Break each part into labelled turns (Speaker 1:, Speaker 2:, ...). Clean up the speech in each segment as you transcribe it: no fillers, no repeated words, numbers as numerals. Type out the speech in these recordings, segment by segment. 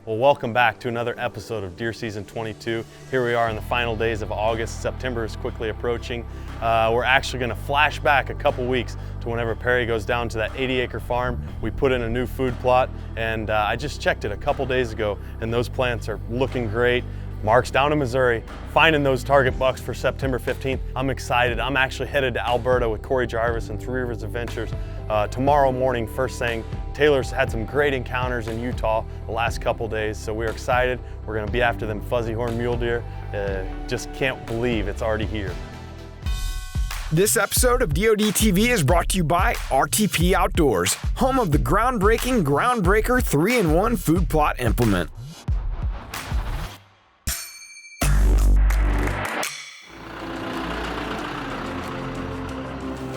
Speaker 1: Well, welcome back to another episode of Deer Season 22. Here we are in the final days of August. September is quickly approaching. We're actually going to flash back a couple weeks to whenever Perry goes down to that 80-acre farm. We put in a new food plot, and I just checked it a couple days ago, and those plants are looking great. Mark's down in Missouri, finding those target bucks for September 15th. I'm excited. I'm actually headed to Alberta with Corey Jarvis and Three Rivers Adventures tomorrow morning, first thing. Taylor's had some great encounters in Utah the last couple days, so we're excited. We're gonna be after them fuzzy horn mule deer. Just can't believe it's already here.
Speaker 2: This episode of DoD TV is brought to you by RTP Outdoors, home of the groundbreaking Groundbreaker 3-in-1 food plot implement.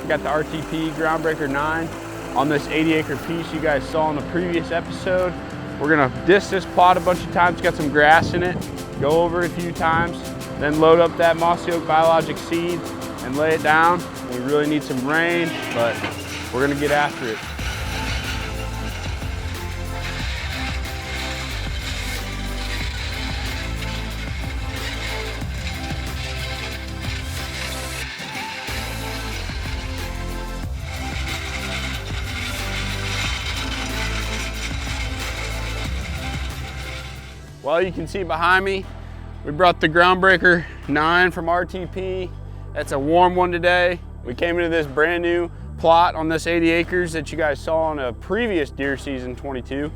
Speaker 3: We got the RTP Groundbreaker 9 on this 80-acre piece you guys saw in the previous episode. We're gonna disc this plot a bunch of times, got some grass in it, go over it a few times, then load up that mossy oak BioLogic seed and lay it down. We really need some rain, but we're gonna get after it. Well, you can see behind me, we brought the Groundbreaker 9 from RTP. That's a warm one today. We came into this brand new plot on this 80 acres that you guys saw on a previous Deer Season 22,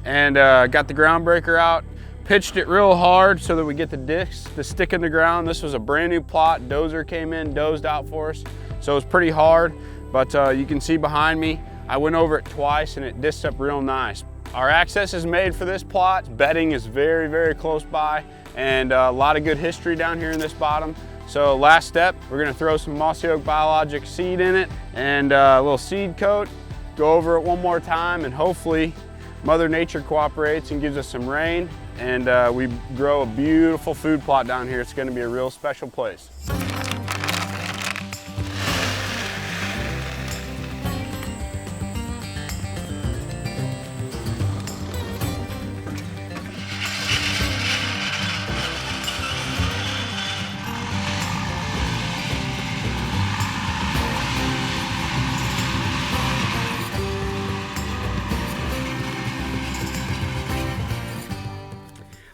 Speaker 3: and got the Groundbreaker out, pitched it real hard so that we get the discs to stick in the ground. This was a brand new plot. Dozer came in, dozed out for us, so it was pretty hard, but you can see behind me, I went over it twice and it discs up real nice. Our access is made for this plot. Bedding is very, very close by, and a lot of good history down here in this bottom. So last step, we're gonna throw some mossy oak BioLogic seed in it and a little seed coat, go over it one more time, and hopefully Mother Nature cooperates and gives us some rain, and we grow a beautiful food plot down here. It's gonna be a real special place.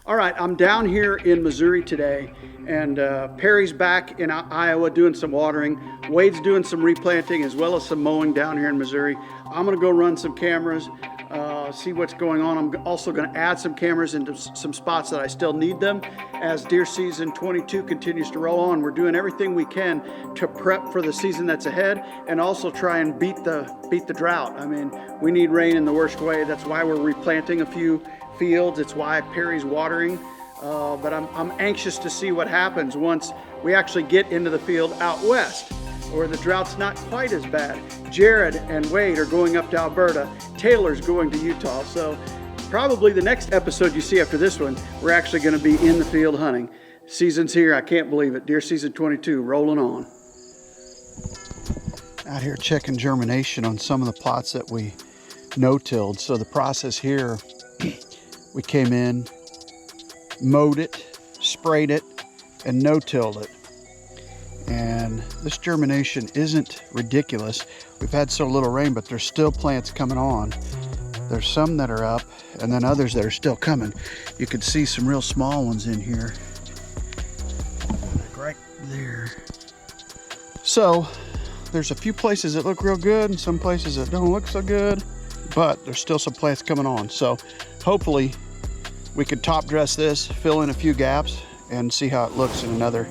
Speaker 4: All right, I'm down here in Missouri today, and Perry's back in Iowa doing some watering. Wade's doing some replanting as well as some mowing down here in Missouri. I'm gonna go run some cameras, see what's going on. I'm also gonna add some cameras into some spots that I still need them. As Deer Season 22 continues to roll on, we're doing everything we can to prep for the season that's ahead and also try and beat the drought. I mean, we need rain in the worst way. That's why we're replanting a few fields. It's why Perry's watering, but I'm anxious to see what happens once we actually get into the field out west, where the drought's not quite as bad. Jared and Wade are going up to Alberta. Taylor's going to Utah. So probably the next episode you see after this one, we're actually going to be in the field hunting. Season's here. I can't believe it. Deer Season 22 rolling on. Out here checking germination on some of the plots that we no-tilled. So the process here, we came in, mowed it, sprayed it, and no-tilled it. And this germination isn't ridiculous. We've had so little rain, but there's still plants coming on. There's some that are up, and then others that are still coming. You can see some real small ones in here, like right there. So there's a few places that look real good and some places that don't look so good, but there's still some plants coming on. So hopefully we could top dress this, fill in a few gaps, and see how it looks in another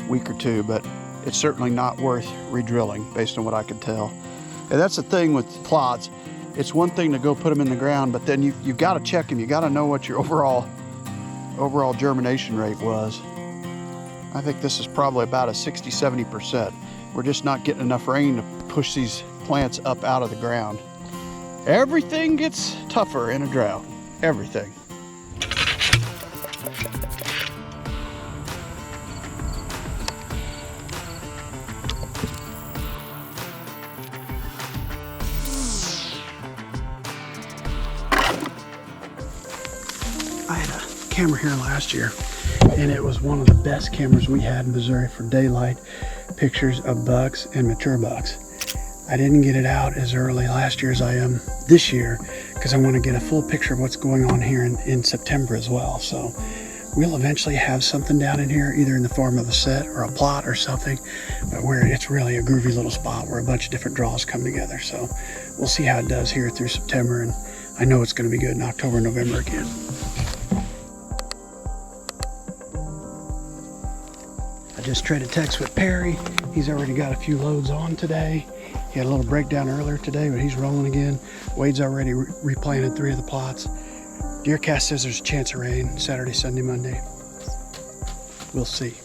Speaker 4: week or two, but it's certainly not worth re-drilling based on what I can tell. And that's the thing with plots. It's one thing to go put them in the ground, but then you've got to check them. You got to know what your overall germination rate was. I think this is probably about a 60-70%. We're just not getting enough rain to push these plants up out of the ground. Everything gets tougher in a drought. Everything. I had a camera here last year, and it was one of the best cameras we had in Missouri for daylight pictures of bucks and mature bucks. I didn't get it out as early last year as I am this year because I want to get a full picture of what's going on here in September as well. So we'll eventually have something down in here, either in the form of a set or a plot or something, but where it's really a groovy little spot where a bunch of different draws come together. So we'll see how it does here through September, and I know it's going to be good in October and November again. I just traded texts with Perry. He's already got a few loads on today. He had a little breakdown earlier today, but he's rolling again. Wade's already replanted 3 of the plots. DeerCast says there's a chance of rain Saturday, Sunday, Monday. We'll see.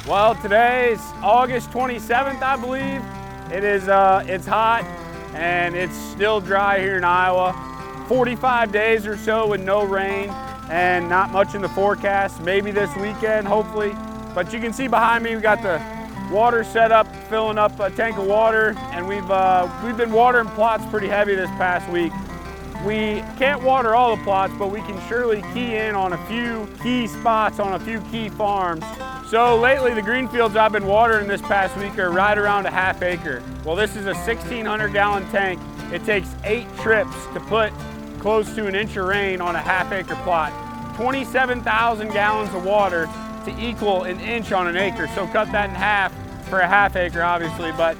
Speaker 3: Well, today's August 27th, I believe. It is, it's hot and it's still dry here in Iowa. 45 days or so with no rain and not much in the forecast. Maybe this weekend, hopefully. But you can see behind me, we got the water set up, filling up a tank of water, and we've been watering plots pretty heavy this past week. We can't water all the plots, but we can surely key in on a few key spots on a few key farms. So lately, the green fields I've been watering this past week are right around a ½ acre. Well, this is a 1,600 gallon tank. It takes 8 trips to put close to an inch of rain on a ½ acre plot. 27,000 gallons of water to equal an inch on an acre. So cut that in half for a ½ acre, obviously. But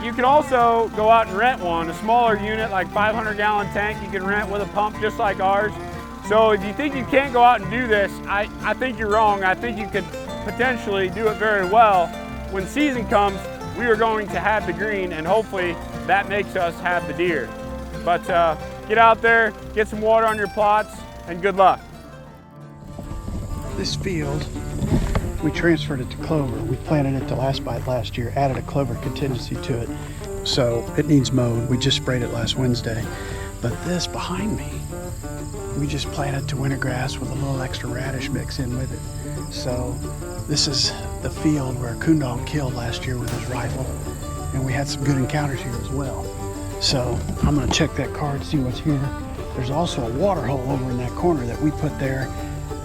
Speaker 3: you can also go out and rent one, a smaller unit, like 500 gallon tank you can rent with a pump just like ours. So if you think you can't go out and do this, I think you're wrong. I think you could potentially do it very well. When season comes, we are going to have the green, and hopefully that makes us have the deer. But get out there, get some water on your plots, and good luck.
Speaker 4: This field, we transferred it to clover. We planted it to last bite last year, added a clover contingency to it. So it needs mowed. We just sprayed it last Wednesday. But this behind me, we just planted to winter grass with a little extra radish mix in with it. So this is the field where Coondog killed last year with his rifle, and we had some good encounters here as well. So I'm gonna check that card, see what's here. There's also a water hole over in that corner that we put there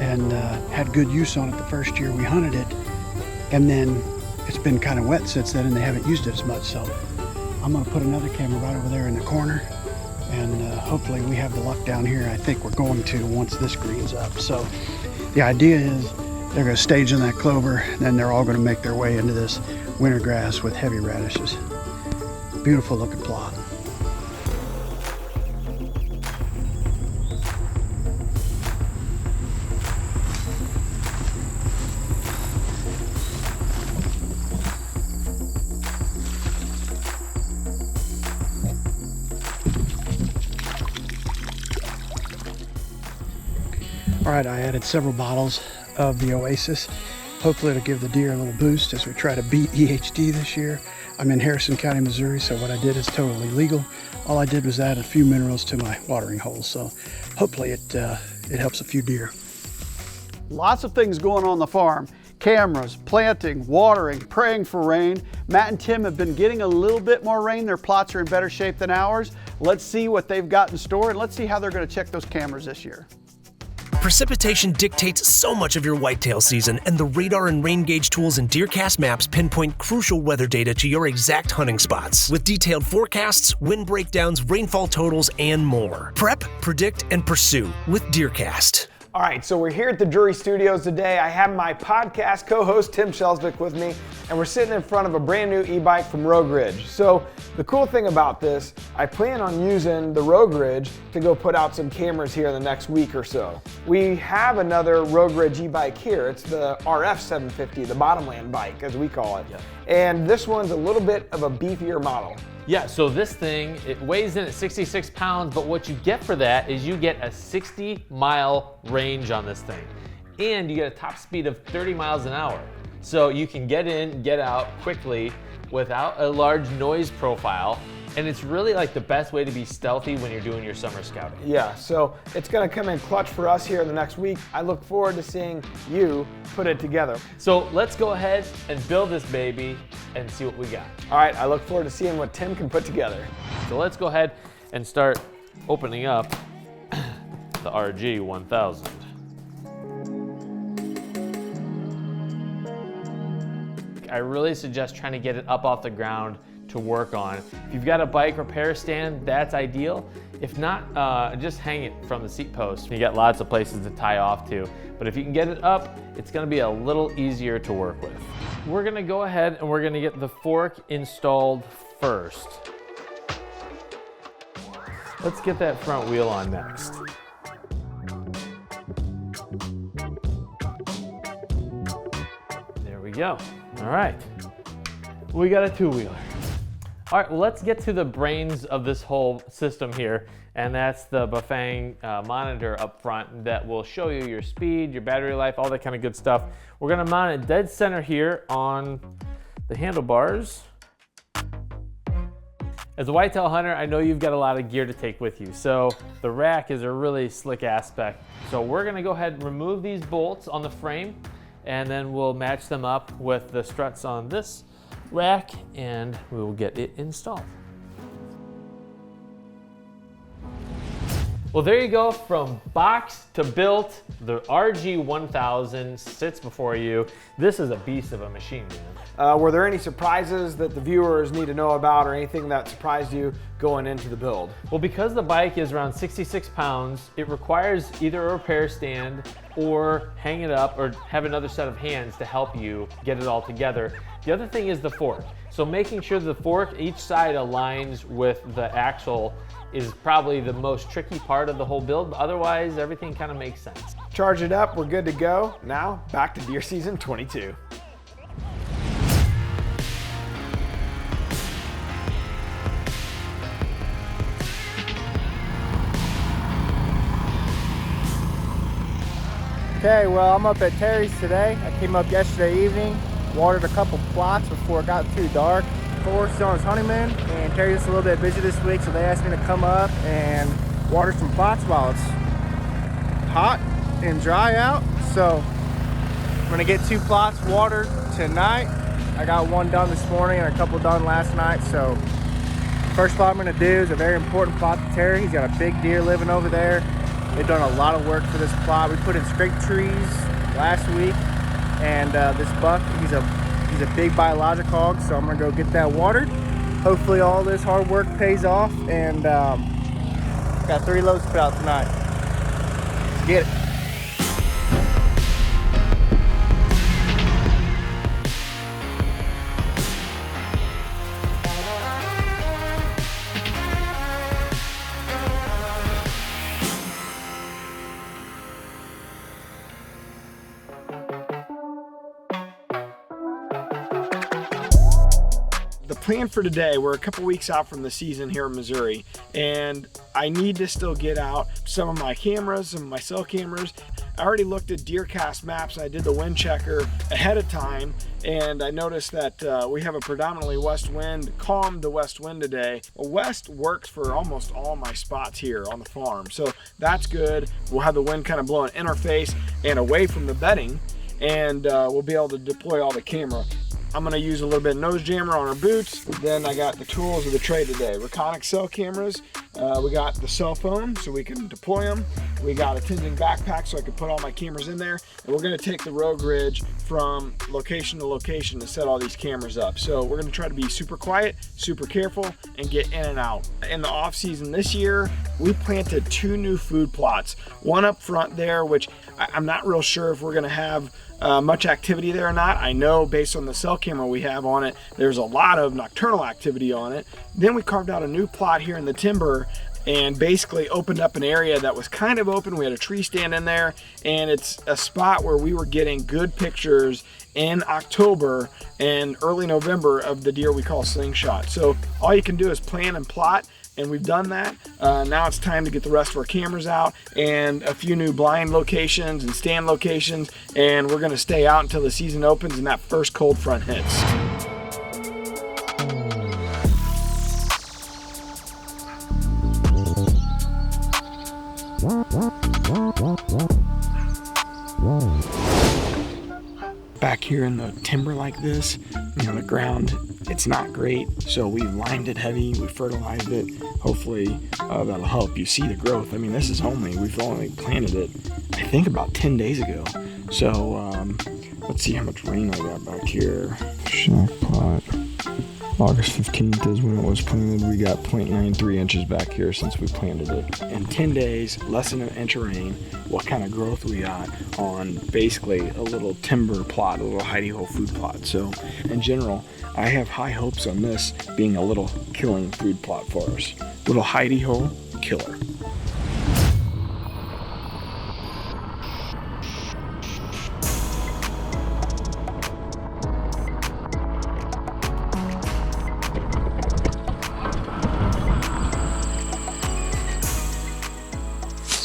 Speaker 4: and had good use on it the first year we hunted it. And then it's been kind of wet since then and they haven't used it as much. So I'm gonna put another camera right over there in the corner, and hopefully we have the luck down here. I think we're going to once this greens up. So the idea is they're gonna stage in that clover, and then they're all gonna make their way into this winter grass with heavy radishes. Beautiful looking plot. All right, I added several bottles of the Oasis. Hopefully it'll give the deer a little boost as we try to beat EHD this year. I'm in Harrison County, Missouri, so what I did is totally legal. All I did was add a few minerals to my watering holes, so hopefully it helps a few deer. Lots of things going on the farm. Cameras, planting, watering, praying for rain. Matt and Tim have been getting a little bit more rain. Their plots are in better shape than ours. Let's see what they've got in store, and let's see how they're going to check those cameras this year.
Speaker 5: Precipitation dictates so much of your whitetail season, and the radar and rain gauge tools and DeerCast maps pinpoint crucial weather data to your exact hunting spots, with detailed forecasts, wind breakdowns, rainfall totals, and more. Prep, predict, and pursue with DeerCast.
Speaker 2: All right, so we're here at the Drury Studios today. I have my podcast co-host Tim Kjellesvik with me, and we're sitting in front of a brand new e-bike from Rouge Ridge. So the cool thing about this, I plan on using the Rouge Ridge to go put out some cameras here in the next week or so. We have another Rouge Ridge e-bike here. It's the RF 750, the bottomland bike, as we call it.
Speaker 6: Yeah.
Speaker 2: And this one's a little bit of a beefier model.
Speaker 6: Yeah, so this thing, it weighs in at 66 pounds, but what you get for that is you get a 60-mile range on this thing. and you get a top speed of 30 miles an hour. So you can get in, get out quickly without a large noise profile. And it's really like the best way to be stealthy when you're doing your summer scouting.
Speaker 2: Yeah, so it's gonna come in clutch for us here in the next week. I look forward to seeing you put it together.
Speaker 6: So let's go ahead and build this baby and see what we got.
Speaker 2: All right, I look forward to seeing what Tim can put together.
Speaker 6: So let's go ahead and start opening up the RG1000. I really suggest trying to get it up off the ground to work on. If you've got a bike repair stand, that's ideal. If not, just hang it from the seat post. You got lots of places to tie off to. But if you can get it up, it's gonna be a little easier to work with. We're gonna go ahead and we're gonna get the fork installed first. Let's get that front wheel on next. There we go. All right, we got a two-wheeler. All right, well, let's get to the brains of this whole system here, and that's the Bafang monitor up front that will show you your speed, your battery life, all that kind of good stuff. We're gonna mount it dead center here on the handlebars. As a whitetail hunter, I know you've got a lot of gear to take with you, so the rack is a really slick aspect. So we're gonna go ahead and remove these bolts on the frame, and then we'll match them up with the struts on this rack, and we will get it installed. Well, there you go, from box to built, the RG1000 sits before you. This is a beast of a machine, man.
Speaker 2: Were there any surprises that the viewers need to know about, or anything that surprised you going into the build?
Speaker 6: Well, because the bike is around 66 pounds, it requires either a repair stand or hang it up or have another set of hands to help you get it all together. The other thing is the fork. So making sure the fork, each side aligns with the axle is probably the most tricky part of the whole build, but otherwise everything kind of makes sense.
Speaker 2: Charge it up, we're good to go. Now, back to deer season 22.
Speaker 7: Okay, well, I'm up at Terry's today. I came up yesterday evening, watered a couple plots before it got too dark. Forrest is on his honeymoon, and Terry's a little bit busy this week, so they asked me to come up and water some plots while it's hot and dry out. So I'm gonna get 2 plots watered tonight. I got 1 done this morning and a couple done last night. So first plot I'm gonna do is a very important plot to Terry. He's got a big deer living over there. They've done a lot of work for this plot. We put in scrape trees last week, and this buck, he's a big BioLogic hog, so I'm gonna go get that watered. Hopefully all this hard work pays off, and got 3 loads to put out tonight. Let's get it.
Speaker 2: The plan for today, we're a couple weeks out from the season here in Missouri, and I need to still get out some of my cameras, some of my cell cameras. I already looked at DeerCast maps, and I did the wind checker ahead of time, and I noticed that we have a predominantly west wind, calm to west wind today. Well, west works for almost all my spots here on the farm, so that's good. We'll have the wind kind of blowing in our face and away from the bedding, and we'll be able to deploy all the camera. I'm gonna use a little bit of nose jammer on our boots. Then I got the tools of the trade today. Reconic cell cameras. We got the cell phone so we can deploy them. We got a Tenzing backpack so I can put all my cameras in there. And we're gonna take the Rouge Ridge from location to location to set all these cameras up. So we're gonna try to be super quiet, super careful, and get in and out. In the off season this year, we planted 2 new food plots. One up front there, which I'm not real sure if we're gonna have much activity there or not. I know based on the cell camera we have on it, there's a lot of nocturnal activity on it. Then we carved out a new plot here in the timber and basically opened up an area that was kind of open. We had a tree stand in there, and it's a spot where we were getting good pictures in October and early November of the deer we call slingshot. So all you can do is plan and plot and we've done that. Now it's time to get the rest of our cameras out and a few new blind locations and stand locations, and we're gonna stay out until the season opens and that first cold front hits. Back here in the timber like this, the ground, it's not great, so we've lined it heavy, we fertilized it. Hopefully that'll help. You see the growth. I mean, this is we've only planted it, I think, about 10 days ago. So let's see how much rain I got back here. Shack plot. August 15th is when it was planted. We got 0.93 inches back here since we planted it. In 10 days, less than an inch of rain. What kind of growth we got on basically a little timber plot, a little hidey-hole food plot. So in general, I have high hopes on this being a little killing food plot for us. Little hidey-hole killer.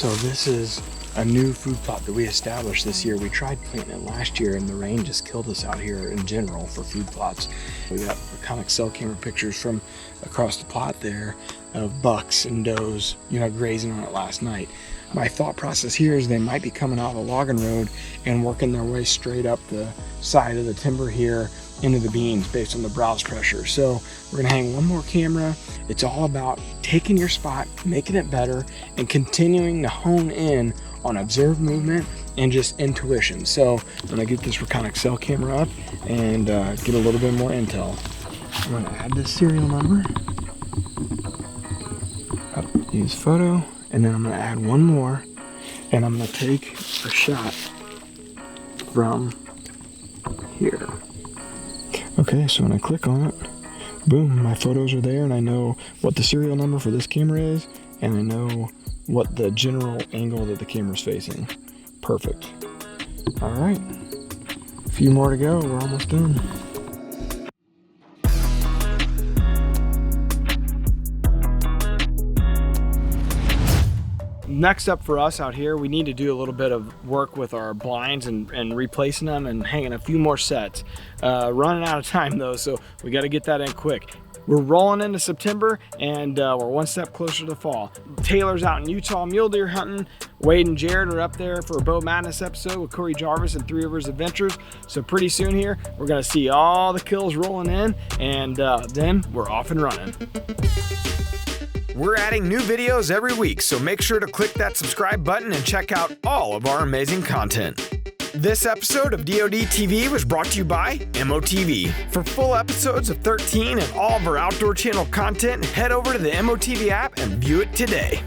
Speaker 2: So this is a new food plot that we established this year. We tried planting it last year and the rain just killed us out here in general for food plots. We got iconic cell camera pictures from across the plot there of bucks and does, grazing on it last night. My thought process here is they might be coming out of the logging road and working their way straight up the side of the timber here into the beans based on the browse pressure. So we're gonna hang one more camera. It's all about taking your spot, making it better, and continuing to hone in on observed movement and just intuition. So I'm gonna get this Reconic cell camera up and get a little bit more intel. I'm gonna add this serial number, use photo, and then I'm gonna add one more, and I'm gonna take a shot from here. Okay, so when I click on it, boom, my photos are there, and I know what the serial number for this camera is, and I know what the general angle that the camera's facing. Perfect. All right, a few more to go, we're almost done. Next up for us out here, we need to do a little bit of work with our blinds and replacing them and hanging a few more sets. Running out of time though, so we got to get that in quick. We're rolling into September and we're one step closer to fall. Taylor's out in Utah mule deer hunting. Wade and Jared are up there for a Bow Madness episode with Corey Jarvis and Three Rivers Adventures. So pretty soon here, we're gonna see all the kills rolling in, and then we're off and running. We're adding new videos every week, so make sure to click that subscribe button and check out all of our amazing content. This episode of DoD TV was brought to you by MOTV. For full episodes of 13 and all of our Outdoor Channel content, head over to the MOTV app and view it today.